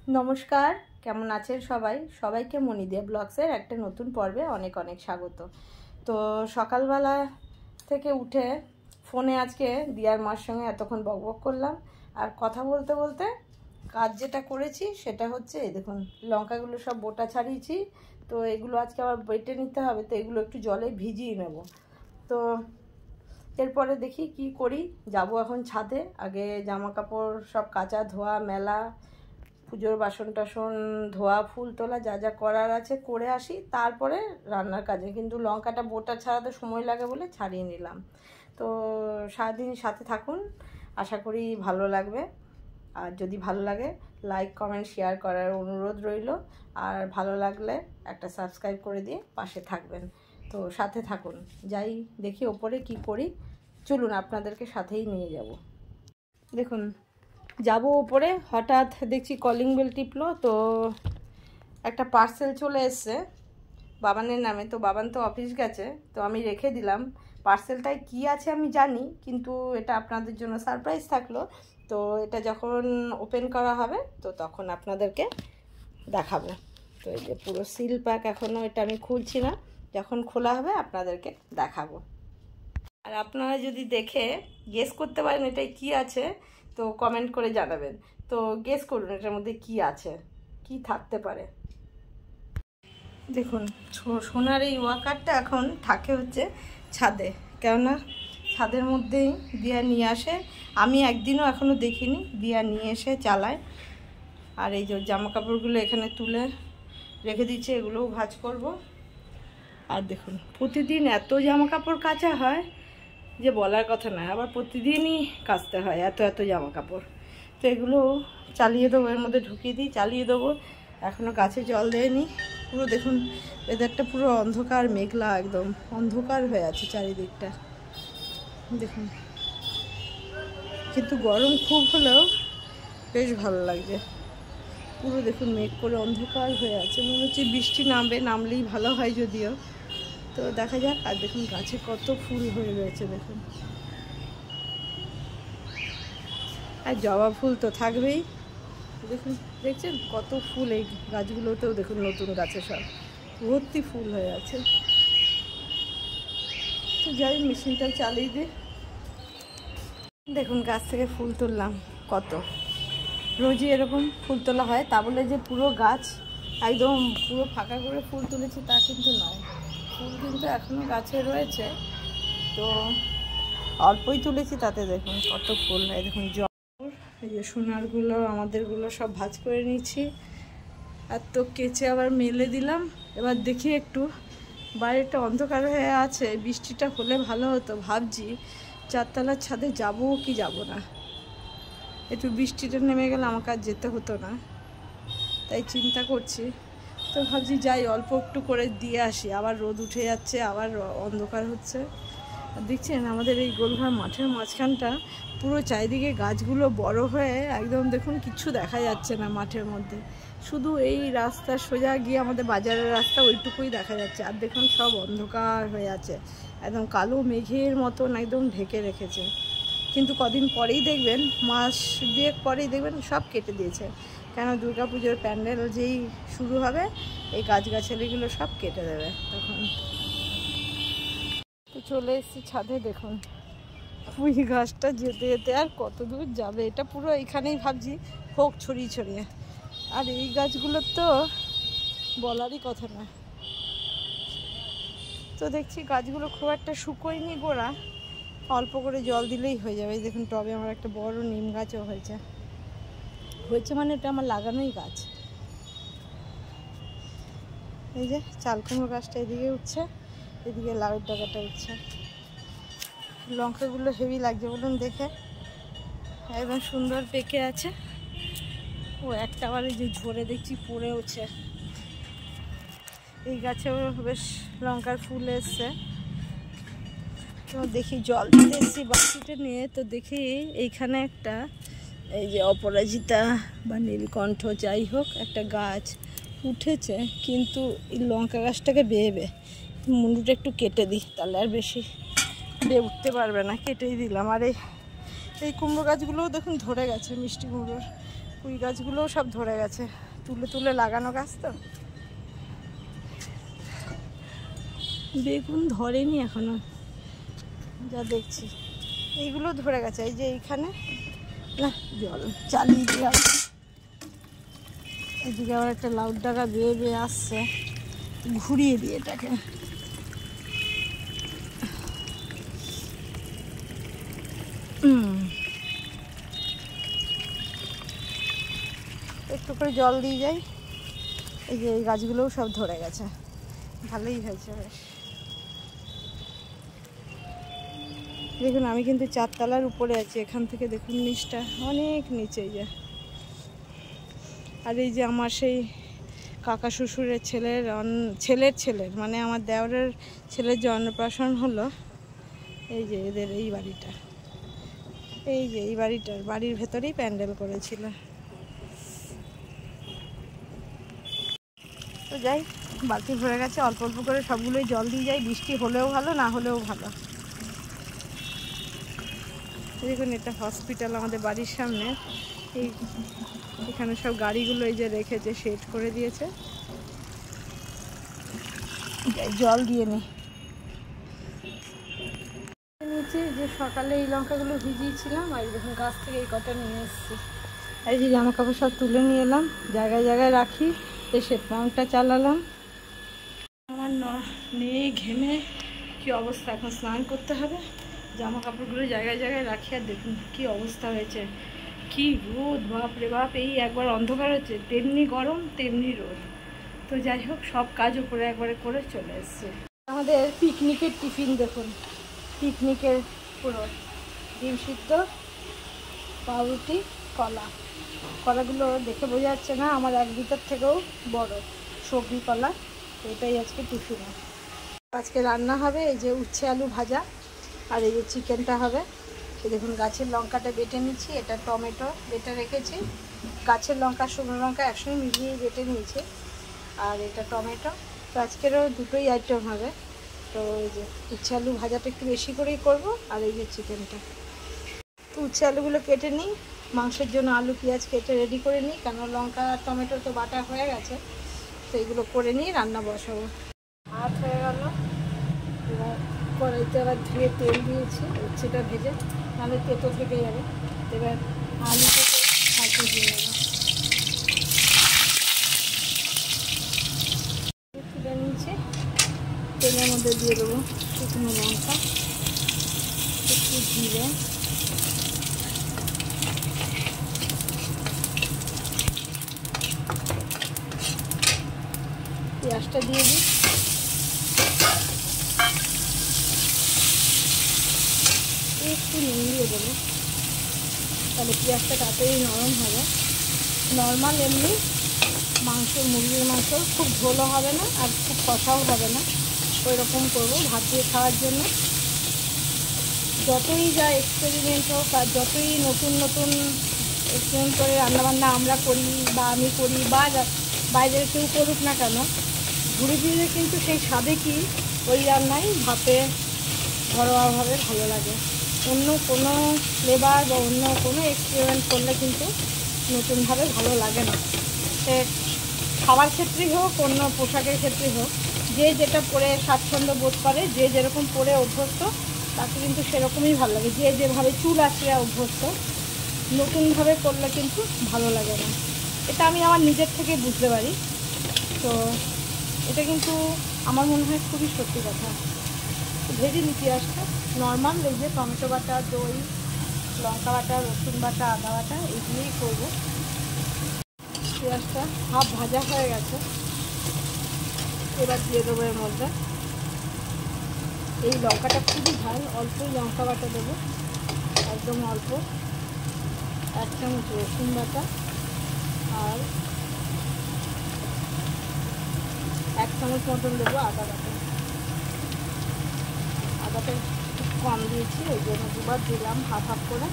নমস্কার, কেমন আছেন সবাই? সবাইকে মনিদিয়া ব্লগসের একটা নতুন পর্বে অনেক অনেক স্বাগত। তো সকালবেলা থেকে উঠে ফোনে আজকে দিয়ার মার সঙ্গে এতক্ষণ বকবক করলাম, আর কথা বলতে বলতে কাজ যেটা করেছি সেটা হচ্ছে এই দেখুন, লঙ্কাগুলো সব বোটা ছাড়িয়েছি। তো এগুলো আজকে আবার বেটে নিতে হবে, তো এগুলো একটু জলে ভিজিয়ে নেব। তো এরপরে দেখি কি করি। যাব এখন ছাদে, আগে জামা কাপড় সব কাচা ধোয়া মেলা, পুজোর বাসন টাসন ধোয়া, ফুল তোলা, যা যা করার আছে করে আসি, তারপরে রান্নার কাজে। কিন্তু লঙ্কাটা বোটা ছাড়াতে সময় লাগে বলে ছাড়িয়ে নিলাম। তো সারাদিন সাথে থাকুন, আশা করি ভালো লাগবে। আর যদি ভালো লাগে লাইক কমেন্ট শেয়ার করার অনুরোধ রইল, আর ভালো লাগলে একটা সাবস্ক্রাইব করে দিয়ে পাশে থাকবেন। তো সাথে থাকুন, যাই দেখি ওপরে কি করি। চলুন আপনাদেরকে সাথেই নিয়ে যাব। দেখুন, যাব ওপরে, হঠাৎ দেখছি কলিং বেল টিপলো, তো একটা পার্সেল চলে এসছে বাবানের নামে। তো বাবান তো অফিস গেছে, তো আমি রেখে দিলাম। পার্সেলটায় কি আছে আমি জানি, কিন্তু এটা আপনাদের জন্য সারপ্রাইজ থাকলো। তো এটা যখন ওপেন করা হবে তো তখন আপনাদেরকে দেখাবো। তো এই যে পুরো সিল প্যাক, এখনও এটা আমি খুলছি না, যখন খোলা হবে আপনাদেরকে দেখাবো। আর আপনারা যদি দেখে গেস করতে পারেন এটাই কি আছে, তো কমেন্ট করে জানাবেন। তো গেস করুন এটার মধ্যে কি আছে, কি থাকতে পারে। দেখুন, সোনার এই ওয়াকারটা এখন থাকে হচ্ছে ছাদে, কেননা ছাদের মধ্যেই দিয়া নিয়ে আসে। আমি একদিনও এখনও দেখিনি, দিয়া নিয়ে এসে চালায়। আর এই যে জামা কাপড়গুলো এখানে তুলে রেখে দিচ্ছে, এগুলোও ভাঁজ করব। আর দেখুন, প্রতিদিন এত জামা কাপড় কাচা হয় যে বলার কথা নয়, আবার প্রতিদিনই কাচতে হয় এত এত জামা কাপড়। তো এগুলো চালিয়ে দেবো, এর মধ্যে ঢুকিয়ে দিই, চালিয়ে দেবো। এখনও গাছে জল দেয়নি। পুরো দেখুন ওয়েদারটা পুরো অন্ধকার, মেঘলা, একদম অন্ধকার হয়ে আছে চারিদিকটা। দেখুন, কিন্তু গরম খুব হলেও বেশ ভালো লাগছে। পুরো দেখুন মেঘ করে অন্ধকার হয়ে আছে, মনে হচ্ছে বৃষ্টি নামলেই ভালো হয় যদিও। তো দেখা যাক। আর দেখুন গাছে কত ফুল হয়ে রয়েছে দেখুন, আর জবা ফুল তো থাকবেই। দেখুন, দেখছেন কত ফুল এই গাছগুলোতেও, দেখুন নতুন গাছে সব ভর্তি ফুল হয়ে আছে। তো যাই মেশিনটা চালিয়ে দিই। দেখুন গাছ থেকে ফুল তুললাম কত, রোজই এরকম ফুল তোলা হয়, তা বলে যে পুরো গাছ একদম পুরো ফাঁকা করে ফুল তুলেছি তা কিন্তু নয়। ফুল কিন্তু এখনও গাছে রয়েছে, তো অল্পই তুলেছি, তাতে দেখুন কত ফুল হয়। দেখুন এই যে সোনারগুলো আমাদেরগুলো সব ভাঁজ করে নিচ্ছি, আর তো কেচে আবার মেলে দিলাম। এবার দেখি একটু, বাইরেটা অন্ধকার হয়ে আছে, বৃষ্টিটা হলে ভালো হতো। ভাবছি চারতলার ছাদে যাবো কি যাব না, একটু বৃষ্টিটা নেমে গেলে আমাকে আর যেতে হতো না, তাই চিন্তা করছি। তো ভাবছি যাই অল্প একটু করে দিয়ে আসি, আবার রোদ উঠে যাচ্ছে, আবার অন্ধকার হচ্ছে। দেখছেন আমাদের এই গোলঘর মাঠের মাঝখানটা পুরো চারিদিকে গাছগুলো বড় হয়ে একদম দেখুন কিচ্ছু দেখা যাচ্ছে না মাঠের মধ্যে, শুধু এই রাস্তা সোজা গিয়ে আমাদের বাজারের রাস্তা ওইটুকুই দেখা যাচ্ছে। আর দেখুন সব অন্ধকার হয়ে আছে, একদম কালো মেঘের মতন একদম ঢেকে রেখেছে। কিন্তু কদিন পরেই দেখবেন, মাস দুয়েক পরেই দেখবেন সব কেটে দিয়েছে, কেন দুর্গাপুজোর প্যান্ডেল যেই শুরু হবে এই গাছগাছালিগুলো সব কেটে দেবে তখন। তো চলে এসেছি ছাদে। দেখুন পুঁই গাছটা যেতে যেতে আর কত দূর যাবে, এটা পুরো এখানেই ভাবছি হোক ছড়িয়ে ছড়িয়ে। আর এই গাছগুলোর তো বলারই কথা না। তো দেখছি গাছগুলো খুব একটা শুকোয়নি গোড়া, অল্প করে জল দিলেই হয়ে যাবে। দেখুন টবে আমার একটা বড় নিম গাছও হয়েছে মানে এটা আমার লাগানোই গাছ। এই যে চাল কুমড়ো গাছটা এদিকে উঠছে, এদিকে লাউয়ের ডাগাটা উঠছে। লঙ্কাগুলো হেভি লাগছে বলুন দেখে, একদম সুন্দর পেকে আছে। ও একটা আবার এই যে ঝরে দেখছি পড়েওছে। এই গাছেও বেশ লঙ্কার ফুল এসছে। তো দেখি জল দিতে এসেছি বালতিটা নিয়ে, তো দেখি এইখানে একটা এই যে অপরাজিতা বা নীলকণ্ঠ যাই হোক একটা গাছ উঠেছে, কিন্তু এই লঙ্কা গাছটাকে বেয়ে মুন্ডুটা একটু কেটে দিই, তাহলে আর বেশি বেয়ে উঠতে পারবে না, কেটেই দিলাম। আর এই কুমড়ো গাছগুলোও দেখুন ধরে গেছে, মিষ্টি কুমড়োর পুঁই গাছগুলোও সব ধরে গেছে, তুলে তুলে লাগানো গাছ তো। বেগুন ধরেনি এখনো যা দেখছি, এইগুলো ধরে গেছে। এই যে এইখানে না জল চালিয়ে দিয়ে এদিকে আবার একটা লাউ ডাগা বেয়ে বেয়ে আসছে, ঘুরিয়ে দিয়ে এটাকে। একটু করে জল দিয়ে যাই। এই যে এই গাছগুলোও সব ধরে গেছে, ভালোই হয়েছে বেশ। দেখুন আমি কিন্তু 4 তলার উপরে আছি, এখান থেকে দেখুন নিচটা অনেক নিচে যায়। আর এই যে আমার সেই কাকা শ্বশুরের ছেলের মানে আমার দেওরের ছেলের যে অন্নপ্রাশন হলো, এই যে এদের এই বাড়িটা, এই যে এই বাড়ির ভেতরেই প্যান্ডেল করেছিল। তো যাই, বালতি ভরে গেছে, অল্প অল্প করে সবগুলোই জল দিয়ে যাই। বৃষ্টি হলেও ভালো, না হলেও ভালো। দেখুন এটা হসপিটাল আমাদের বাড়ির সামনে। এখানে সব গাড়িগুলো এই যে রেখেছে, সেট করে দিয়েছে। জল দিয়ে নিচে যে সকালে এই লঙ্কাগুলো ভিজিয়েছিলাম, আর দেখুন গাছ থেকে এই কটা নিয়ে এসেছি। এই যে জামা কাপড় সব তুলে নিয়ে এলাম, জায়গায় জায়গায় রাখি, এসে পাম্পটা চালালাম। আমার নেই ঘেমে কি অবস্থা, এখন স্নান করতে হবে। জামা কাপড়গুলো জায়গায় জায়গায় রাখি, আর দেখুন কি অবস্থা হয়েছে, কি রোদ, বাপ রে বাপ। এই একবার অন্ধকার হচ্ছে, তেমনি গরম তেমনি রোদ। তো যাই হোক, সব কাজ উপরে একবারে করে চলে এসছে। আমাদের পিকনিকের টিফিন দেখুন, পিকনিকের পুরো ডিম সিদ্ধ, পাউরুটি, কলাগুলো দেখে বোঝা যাচ্ছে না আমার 1 লিটার থেকেও বড় সবজি কলা। এটাই আজকে টিফিনে। আজকে রান্না হবে এই যে উচ্ছে আলু ভাজা, আর এই যে চিকেনটা হবে। দেখুন গাছের লঙ্কাটা বেটে নিচ্ছি, এটা টমেটো বেটে রেখেছি, গাছের লঙ্কা শুকনো লঙ্কা একসঙ্গে মিলিয়ে বেটে নিয়েছি, আর এটা টমেটো। তো আজকেরও দুটোই আইটেম হবে। তো এই যে উচ্ছে আলু ভাজাটা একটু বেশি করেই করব, আর এই যে চিকেনটা। তো উচ্ছে আলুগুলো কেটে নিই, মাংসের জন্য আলু পেঁয়াজ কেটে রেডি করে নিই, কারণ লঙ্কা টমেটো তো বাটা হয়ে গেছে। তো এগুলো করে নিই, রান্না বসাবো। ভাত হয়ে গেল, এবার কড়াইতে আবার ধুয়ে তেল দিয়েছি, উচ্ছেটা ভেজে, নাহলে তেতো থেকে যাবে। এবার আলুটাকে ভাজতে দিয়ে দেবো, তুলে নিয়েছি। তেলের মধ্যে দিয়ে দেবো শুকনো লঙ্কা, একটু জিরে, পেঁয়াজটা দিয়ে দিই, একটু নুন দিয়ে দেবো, তাহলে পেঁয়াজটা তাড়াতাড়ি নরম হবে। নর্মাল এমনি মাংস, মুরগির মাংস, খুব ঝোলও হবে না আর খুব কষাও হবে না, ওই রকম করবো ভাত দিয়ে খাওয়ার জন্য। যতই যা এক্সপেরিমেন্ট হোক, আর যতই নতুন নতুন এক্সপেরিমেন্ট করে রান্নাবান্না আমরা করি বা আমি করি বা বাইরের কেউ করুক না কেন, ঘুরে ফিরে কিন্তু সেই স্বাদে কি ওই রান্নাই ভাতে ঘরোয়াভাবে ভালো লাগে। অন্য কোনো ফ্লেভার বা অন্য কোনো এক্সপেরিমেন্ট করলে কিন্তু নতুনভাবে ভালো লাগে না। সে খাওয়ার ক্ষেত্রেই হোক, অন্য পোশাকের ক্ষেত্রেই হোক, যে যেটা পরে স্বাচ্ছন্দ্য বোধ করে, যে যেরকম পরে অভ্যস্ত, তাকে কিন্তু সেরকমই ভালো লাগে। যে যেভাবে চুল আঁচড়ে অভ্যস্ত, নতুনভাবে করলে কিন্তু ভালো লাগে না। এটা আমি আমার নিজের থেকে বুঝতে পারি। তো এটা কিন্তু আমার মনে হয় খুবই সত্যি কথা। ভেজে নিই পেঁয়াজটা, নর্মাল এই যে টমেটো বাটা, দই, লঙ্কা বাটা, রসুন বাটা, আদা বাটা, এই দিয়েই করবো। পেঁয়াজটা হাফ ভাজা হয়ে গেছে, এবার দিয়ে দেবো এর মধ্যে এই লঙ্কাটা খুবই ঝাল, অল্পই লঙ্কা বাটা দেবো, একদম অল্প, 1 চামচ রসুন বাটা, আর 1 চামচ মতন দেবো আদা বাটা। আদাটা একটু কম দিয়েছি, ওই জন্য 2বার দিলাম, হাফ হাফ করে।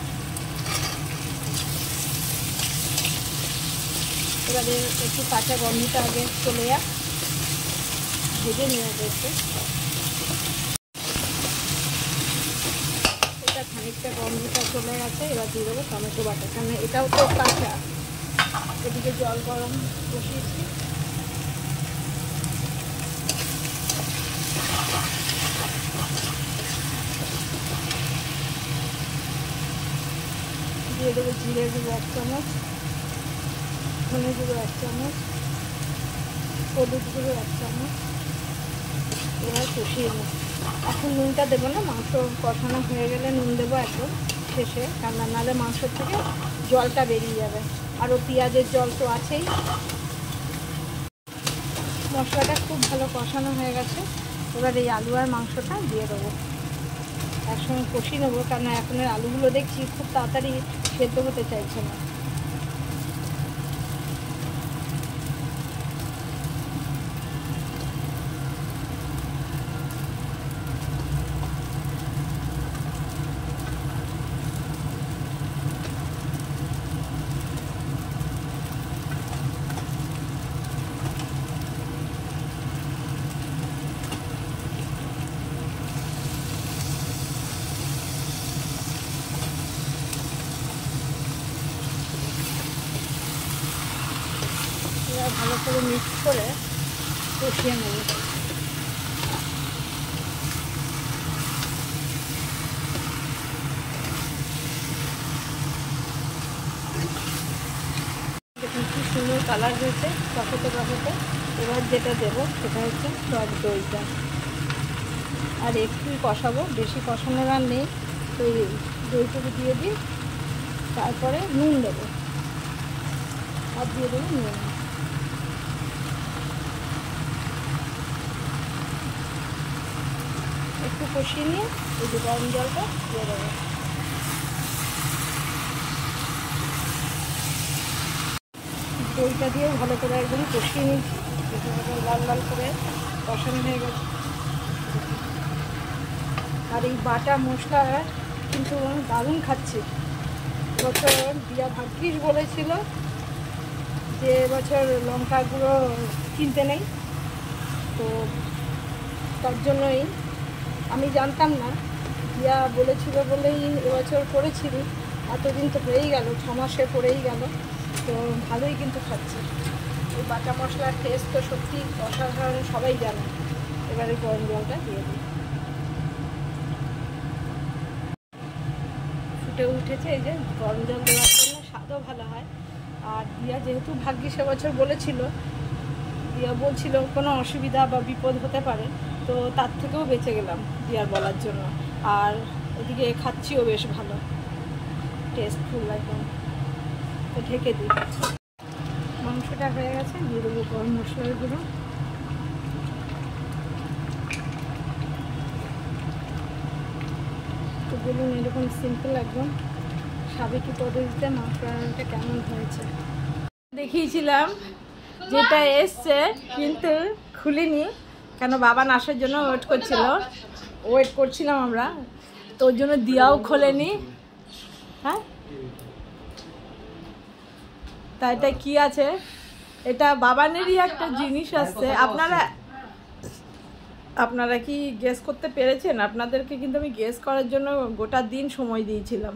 এবারে একটু কাঁচা গন্ধটা আগে চলে যাক, ভেজে নিয়ে গেছে। এটা খানিকটা গন্ধটা চলে গেছে, এবার দিয়ে দেবো টমেটো বাটা, কারণ এটাও তো কাঁচা, এদিকে জল গরম বসিয়েছি। দিয়ে দেবো জিরে গুঁড়ো 1 চামচ, ধনে গুঁড়ো 1 চামচ, হলুদ গুঁড়ো 1 চামচ। এবার কষিয়ে নেব। এখন নুনটা দেবো না, মাংস কষানো হয়ে গেলে নুন দেবো একদম শেষে, কারণ নাহলে মাংসর থেকে জলটা বেরিয়ে যাবে। আরও পেঁয়াজের জল তো আছেই। মশলাটা খুব ভালো কষানো হয়ে গেছে। এবার এই আলু আর মাংসটা দিয়ে দেবো, একসঙ্গে কষিয়ে নেবো, কারণ এখনের আলুগুলো দেখছি খুব তাড়াতাড়ি সেদ্ধ হতে চাইছে না। ভালো করে মিক্স করে কষিয়ে নেব। দেখুন কি সুন্দর কালার হয়েছে কষাতে কষাতে। এবার যেটা দেবো সেটা হচ্ছে টক দইটা, আর একটু কষাবো, বেশি কষানোর আর নেই। তো দইটুকু দিয়ে দিই, তারপরে নুন দেবো, আর দিয়ে দেবো নুন। একটু কষিয়ে নিয়ে এই যে গরম জলটা দিয়ে দেবো। দইটা দিয়ে ভালো করে একদম কষিয়ে নিচ্ছি, লাল লাল করে কষানো হয়ে গেছে। আর এই বাটা মশলা কিন্তু দারুণ খাচ্ছি। এবছর দিয়া ভাগ্যিস বলেছিল যে এবছর লঙ্কা গুঁড়ো কিনতে নেই, তো তার জন্যই আমি জানতাম না, দিয়া বলেছিল বলেই এবছর করেছিলি। এতদিন তো হয়েই গেল, 6 মাসে পড়েই গেল, তো ভালোই কিন্তু খাচ্ছি। এই বাটা মশলার টেস্ট তো সত্যি অসাধারণ, সবাই জানে। এবারে গরম জলটা দিয়ে দিই। ফুটে উঠেছে, এই যে গরম জল দেওয়ার জন্য স্বাদও ভালো হয়। আর দিয়া যেহেতু ভাগ্যিস এবছর বলেছিল, দিয়া বলছিল কোনো অসুবিধা বা বিপদ হতে পারে, তো তার থেকেও বেঁচে গেলাম দিয়ার বলার জন্য। আর এদিকে খাচ্ছিও বেশ ভালো, টেস্টফুল একদম। তো ঢেকে দিই। মাংসটা হয়ে গেছে, দিয়ে দেবো গরম মশলার গুঁড়ো। তো বলুন এরকম সিম্পল একদম সাবেকি পদ্ধতিতে মাংস রান্নাটা কেমন হয়েছে। দেখিয়েছিলাম যেটা এসছে, কিন্তু খুলিনি, কেন বাবা আসার জন্য ওয়েট করছিলাম আমরা, তো ওর জন্য দিয়াও খোলেনি। হ্যাঁ, তা এটা কি আছে? এটা বাবানেরই একটা জিনিস আসছে। আপনারা কি গেস করতে পেরেছেন? আপনাদেরকে কিন্তু আমি গেস করার জন্য গোটা দিন সময় দিয়েছিলাম।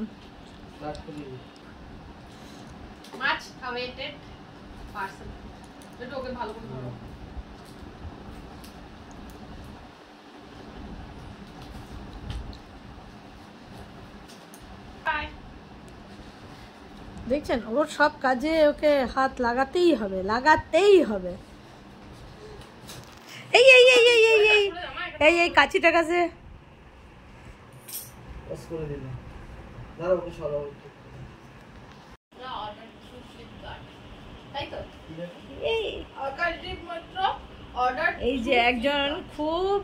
দেখছেন, ওর সব কাজে ওকে হাত লাগাতেই হবে। এই এই এই এই এই এই এই এই কাচিটা কাছে এই যে একজন খুব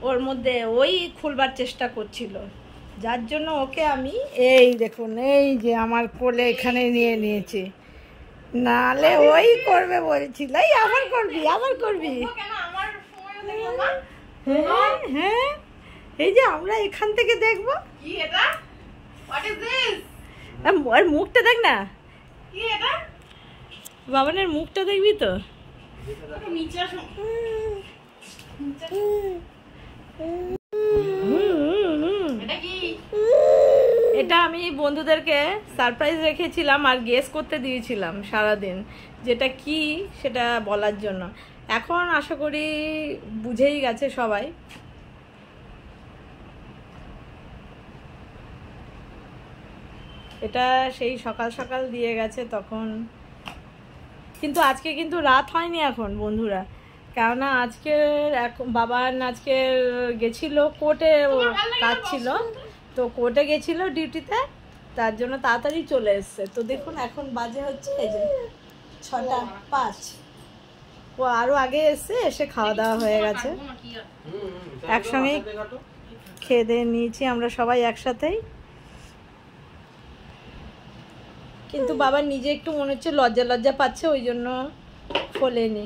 ওর মধ্যে ওই খুলবার চেষ্টা করছিল, যার জন্য ওকে আমি এই দেখুন, এই যে আমার কোলে এখানে নিয়ে নিয়েছি, নালে ওই করবে বলছিল। এই আবার করবি হ্যাঁ হ্যাঁ, এই যে আমরা এখান থেকে দেখবো। আর মুখটা দেখ না, বাবানের মুখটা দেখবি তো। এটা আমি বন্ধুদেরকে সারপ্রাইজ রেখেছিলাম আর গেস করতে দিয়েছিলাম সারাদিন, যেটা কি সেটা বলার জন্য। এখন আশা করি বুঝেই গেছে সবাই। এটা সেই সকাল সকাল দিয়ে গেছে তখন, কিন্তু আজকে কিন্তু রাত হয়নি এখন বন্ধুরা, কেননা আজকের বাবার আজকে গেছিল কোর্টে, কাজ ছিল তো কোর্টে গেছিল ডিউটিতে, তার জন্য তাড়াতাড়ি চলে এসছে। তো দেখুন এখন বাজে হচ্ছে এই যে 6:05। ও আরো আগে এসে এসে খাওয়া দাওয়া হয়ে গেছে, একসঙ্গে খেয়ে দিয়ে নিয়েছি আমরা সবাই একসাথেই। কিন্তু বাবা নিজে একটু মনে হচ্ছে লজ্জা লজ্জা পাচ্ছে, ওই জন্য খোলেনি।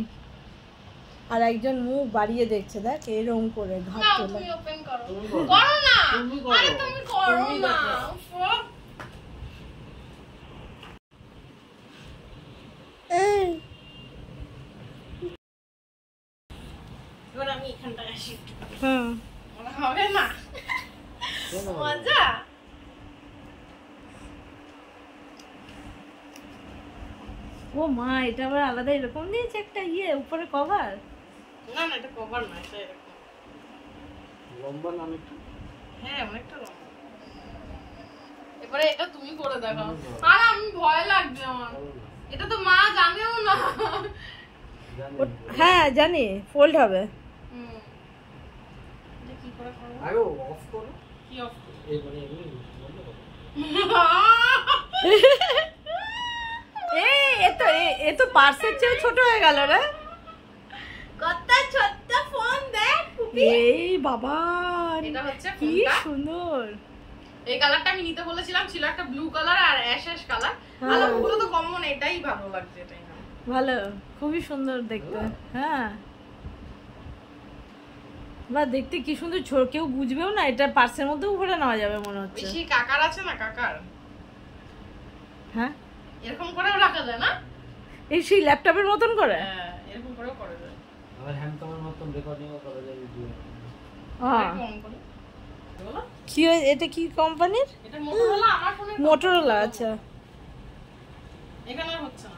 আর একজন মুখ বাড়িয়ে দেখছে, দেখ এরকম করে ঘাট তোলা। আমি এখানটা আসি, হবে না মজা। ও মা, এটা আবার আলাদা এরকম দিয়েছে একটা উপরে কভার। না না, এটা কভার না, এটা এরকম লম্বা না একটু। হ্যাঁ অনেকটা লম্বা। এবারে এটা তুমি করে দেখাও। আর আমি ভয় লাগছে আমার, এটা তো মা জানেও না। হ্যাঁ জানি, ফোল্ড হবে। এটা কি করে করব? আরে অফ করো। কি অফ? এই মানে এমনি বন্ধ করো। এ তো পার্সের চেয়ে ছোট হয়ে গেল রে। কত ছোট্ট ফোন দেখ কুপি। এই বাবা, এটা হচ্ছে কি সুন্দর। এই কালারটা আমি নিতে বলেছিলাম, ছিল একটা ব্লু কালার আর অ্যাশ কালার। কালারগুলো তো কমন, এটাই ভালো লাগছে, এটাই না ভালো, খুবই সুন্দর দেখতে। হ্যাঁ বা দেখতে কি সুন্দর, কেউ বুঝবেও না, এটা পার্সের মধ্যেও ভরে নেওয়া যাবে মনে হচ্ছে। বেশি কাকার আছে না, কাকার। হ্যাঁ এরকম করেও রাখা যায় না, এই সেই ল্যাপটপের মতন করে। হ্যাঁ এরকম করেও করা যায়, আবার হ্যান্ডকামের মতন রেকর্ডিংও করা যায়, ভিডিও। হ্যাঁ কি এটা কি কোম্পানির? এটা মোটরোলা। আমার ফোনে মোটরোলা। আচ্ছা এখানে হচ্ছে না।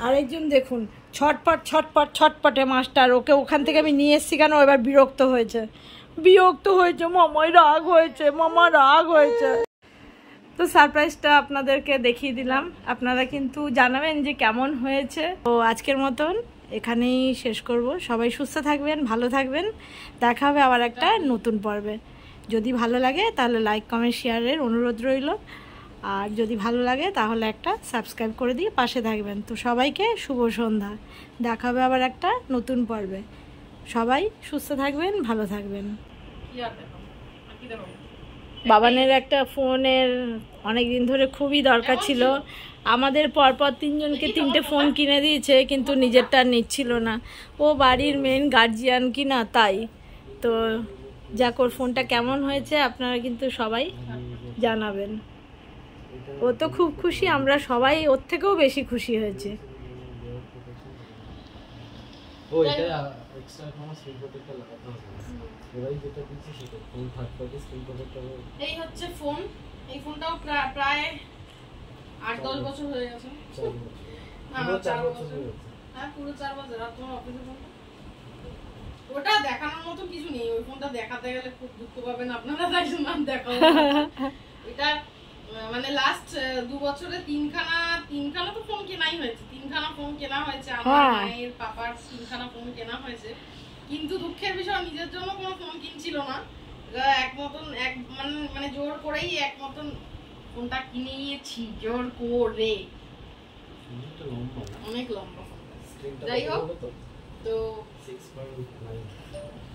আরেকজন দেখুন ছটপট ছটপট ছটপটে মাস্টার, ওকে ওখান থেকে আমি নিয়ে এসেছি কেন, এবার বিরক্ত হয়েছে মামাই রাগ হয়েছে, মামা রাগ হয়েছে। তো সারপ্রাইজটা আপনাদেরকে দেখিয়ে দিলাম, আপনারা কিন্তু জানাবেন যে কেমন হয়েছে। তো আজকের মতন এখানেই শেষ করব। সবাই সুস্থ থাকবেন, ভালো থাকবেন, দেখা হবে আবার একটা নতুন পর্বে। যদি ভালো লাগে তাহলে লাইক কমেন্ট শেয়ারের অনুরোধ রইল, আর যদি ভালো লাগে তাহলে একটা সাবস্ক্রাইব করে দিয়ে পাশে থাকবেন। তো সবাইকে শুভ সন্ধ্যা, দেখা হবে আবার একটা নতুন পর্বে। সবাই সুস্থ থাকবেন, ভালো থাকবেন। বাবানের একটা ফোনের অনেক দিন ধরে খুবই দরকার ছিল, আমাদের পরপর তিনজনকে 3টে ফোন কিনে দিয়েছে, কিন্তু নিজেরটা নিচ্ছিল না। ও বাড়ির মেন গার্জিয়ান কি না, তাই তো যাক, ওর ফোনটা কেমন হয়েছে আপনারা কিন্তু সবাই জানাবেন। ও তো খুব খুশি, আমরা সবাই ওর থেকেও বেশি খুশি হয়েছে। এই হচ্ছে ফোন, এই ফোনটাও প্রায় 8-10 বছর হয়ে গেছে। হ্যাঁ পুরো 4 বছর। আর তোমার অফিসে ফোন ওটা দেখানোর মতো কিছু নেই, ওই ফোনটা দেখাতে গেলে খুব দুঃখ পাবেন আপনারা, তাই জন্য দেখাবো। এটা মানে লাস্ট 2 বছরে তিনখানা তো ফোন কেনাই হয়েছে, 3খানা ফোন কেনা হয়েছে, আমার মায়ের পাপার 3খানা ফোন কেনা হয়েছে। কিন্তু দুঃখের বিষয় নিজের জন্য কোনো ফোন কিনছিল না, মানে জোর করেই এক মতন ফোনটা কিনে নিয়েছি, জোর করে। অনেক লম্বা ফোন, যাই হোক তো 6.9